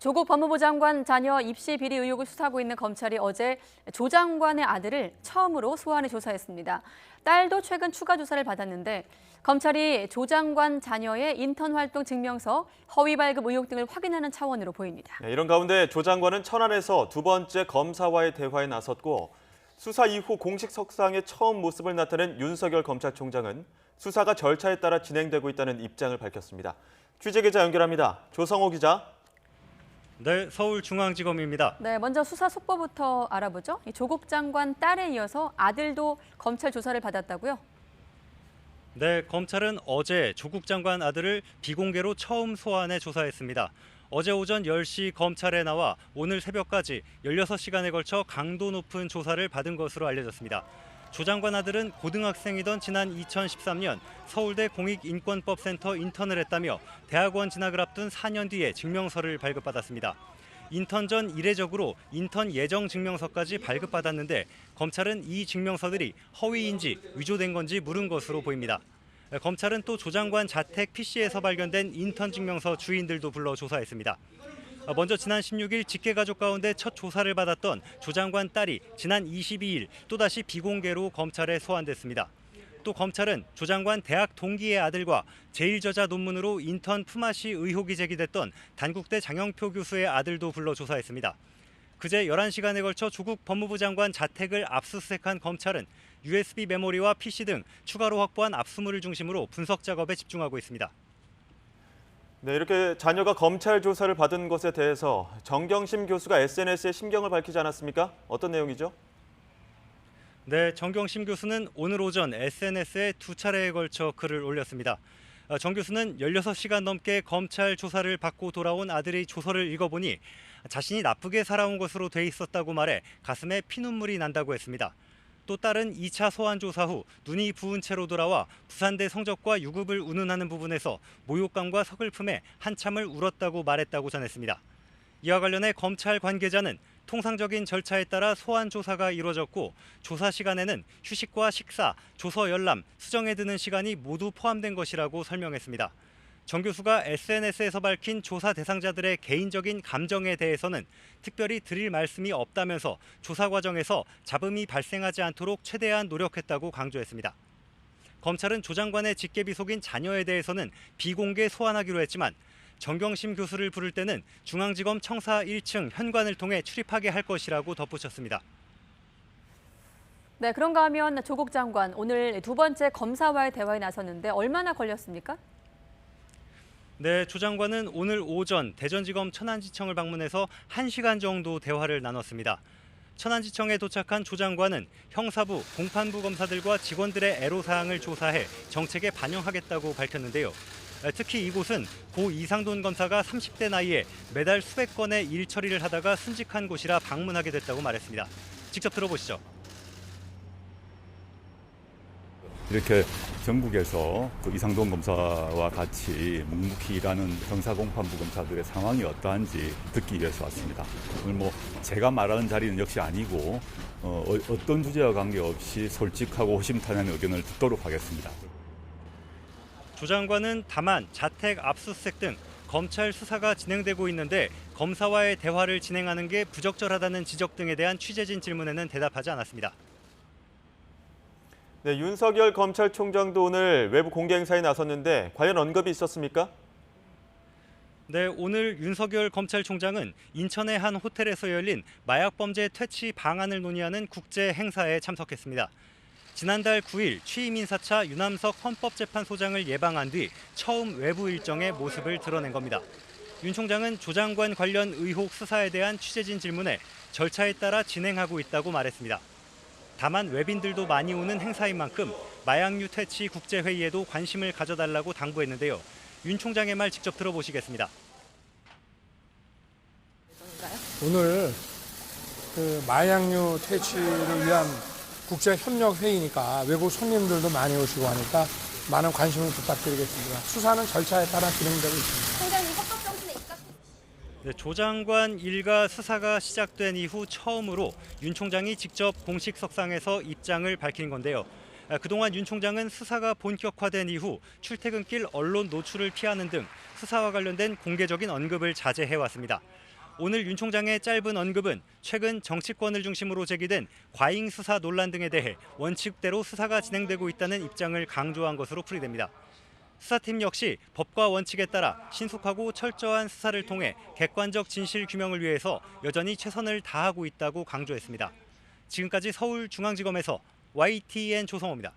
조국 법무부 장관 자녀 입시 비리 의혹을 수사하고 있는 검찰이 어제 조 장관의 아들을 처음으로 소환해 조사했습니다. 딸도 최근 추가 조사를 받았는데 검찰이 조 장관 자녀의 인턴 활동 증명서, 허위 발급 의혹 등을 확인하는 차원으로 보입니다. 이런 가운데 조 장관은 천안에서 두 번째 검사와의 대화에 나섰고 수사 이후 공식 석상에 처음 모습을 나타낸 윤석열 검찰총장은 수사가 절차에 따라 진행되고 있다는 입장을 밝혔습니다. 취재기자 연결합니다. 조성호 기자. 네, 서울중앙지검입니다. 네, 먼저 수사 속보부터 알아보죠. 조국 장관 딸에 이어서 아들도 검찰 조사를 받았다고요? 네, 검찰은 어제 조국 장관 아들을 비공개로 처음 소환해 조사했습니다. 어제 오전 10시 검찰에 나와 오늘 새벽까지 16시간에 걸쳐 강도 높은 조사를 받은 것으로 알려졌습니다. 조 장관 아들은 고등학생이던 지난 2013년 서울대 공익인권법센터 인턴을 했다며 대학원 진학을 앞둔 4년 뒤에 증명서를 발급받았습니다. 인턴 전 이례적으로 인턴 예정 증명서까지 발급받았는데 검찰은 이 증명서들이 허위인지 위조된 건지 물은 것으로 보입니다. 검찰은 또 조 장관 자택 PC에서 발견된 인턴 증명서 주인들도 불러 조사했습니다. 먼저 지난 16일 직계가족 가운데 첫 조사를 받았던 조 장관 딸이 지난 22일 또다시 비공개로 검찰에 소환됐습니다. 또 검찰은 조 장관 대학 동기의 아들과 제1저자 논문으로 인턴 품앗이 의혹이 제기됐던 단국대 장영표 교수의 아들도 불러 조사했습니다. 그제 11시간에 걸쳐 조국 법무부 장관 자택을 압수수색한 검찰은 USB 메모리와 PC 등 추가로 확보한 압수물을 중심으로 분석 작업에 집중하고 있습니다. 네, 이렇게 자녀가 검찰 조사를 받은 것에 대해서 정경심 교수가 SNS에 심경을 밝히지 않았습니까? 어떤 내용이죠? 네, 정경심 교수는 오늘 오전 SNS에 두 차례에 걸쳐 글을 올렸습니다. 정 교수는 16시간 넘게 검찰 조사를 받고 돌아온 아들의 조서를 읽어보니 자신이 나쁘게 살아온 것으로 돼 있었다고 말해 가슴에 피눈물이 난다고 했습니다. 또 딸은 2차 소환 조사 후 눈이 부은 채로 돌아와 부산대 성적과 유급을 운운하는 부분에서 모욕감과 서글픔에 한참을 울었다고 말했다고 전했습니다. 이와 관련해 검찰 관계자는 통상적인 절차에 따라 소환 조사가 이루어졌고 조사 시간에는 휴식과 식사, 조서 열람, 수정에 드는 시간이 모두 포함된 것이라고 설명했습니다. 정 교수가 SNS에서 밝힌 조사 대상자들의 개인적인 감정에 대해서는 특별히 드릴 말씀이 없다면서 조사 과정에서 잡음이 발생하지 않도록 최대한 노력했다고 강조했습니다. 검찰은 조 장관의 직계비속인 자녀에 대해서는 비공개 소환하기로 했지만 정경심 교수를 부를 때는 중앙지검 청사 1층 현관을 통해 출입하게 할 것이라고 덧붙였습니다. 네, 그런가 하면 조국 장관 오늘 두 번째 검사와의 대화에 나섰는데 얼마나 걸렸습니까? 네, 조 장관은 오늘 오전 대전지검 천안지청을 방문해서 1시간 정도 대화를 나눴습니다. 천안지청에 도착한 조 장관은 형사부, 공판부 검사들과 직원들의 애로사항을 조사해 정책에 반영하겠다고 밝혔는데요. 특히 이곳은 고 이상돈 검사가 30대 나이에 매달 수백 건의 일 처리를 하다가 순직한 곳이라 방문하게 됐다고 말했습니다. 직접 들어보시죠. 이렇게 전국에서 이상돈 검사와 같이 묵묵히 일하는 형사공판부 검사들의 상황이 어떠한지 듣기 위해서 왔습니다. 오늘 제가 말하는 자리는 역시 아니고 어떤 주제와 관계없이 솔직하고 호심탄회한 의견을 듣도록 하겠습니다. 조 장관은 다만 자택 압수수색 등 검찰 수사가 진행되고 있는데 검사와의 대화를 진행하는 게 부적절하다는 지적 등에 대한 취재진 질문에는 대답하지 않았습니다. 네, 윤석열 검찰총장도 오늘 외부 공개 행사에 나섰는데 관련 언급이 있었습니까? 네, 오늘 윤석열 검찰총장은 인천의 한 호텔에서 열린 마약범죄 퇴치 방안을 논의하는 국제 행사에 참석했습니다. 지난달 9일 취임 인사차 유남석 헌법재판소장을 예방한 뒤 처음 외부 일정의 모습을 드러낸 겁니다. 윤 총장은 조 장관 관련 의혹 수사에 대한 취재진 질문에 절차에 따라 진행하고 있다고 말했습니다. 다만 외빈들도 많이 오는 행사인 만큼 마약류 퇴치 국제회의에도 관심을 가져달라고 당부했는데요. 윤 총장의 말 직접 들어보시겠습니다. 오늘 마약류 퇴치를 위한 국제협력회의니까 외국 손님들도 많이 오시고 하니까 많은 관심을 부탁드리겠습니다. 수사는 절차에 따라 진행되고 있습니다. 총장님 헌법 정신에 입각. 네, 조 장관 일가 수사가 시작된 이후 처음으로 윤 총장이 직접 공식 석상에서 입장을 밝힌 건데요. 그동안 윤 총장은 수사가 본격화된 이후 출퇴근길 언론 노출을 피하는 등 수사와 관련된 공개적인 언급을 자제해왔습니다. 오늘 윤 총장의 짧은 언급은 최근 정치권을 중심으로 제기된 과잉 수사 논란 등에 대해 원칙대로 수사가 진행되고 있다는 입장을 강조한 것으로 풀이됩니다. 수사팀 역시 법과 원칙에 따라 신속하고 철저한 수사를 통해 객관적 진실 규명을 위해서 여전히 최선을 다하고 있다고 강조했습니다. 지금까지 서울중앙지검에서 YTN 조성호입니다.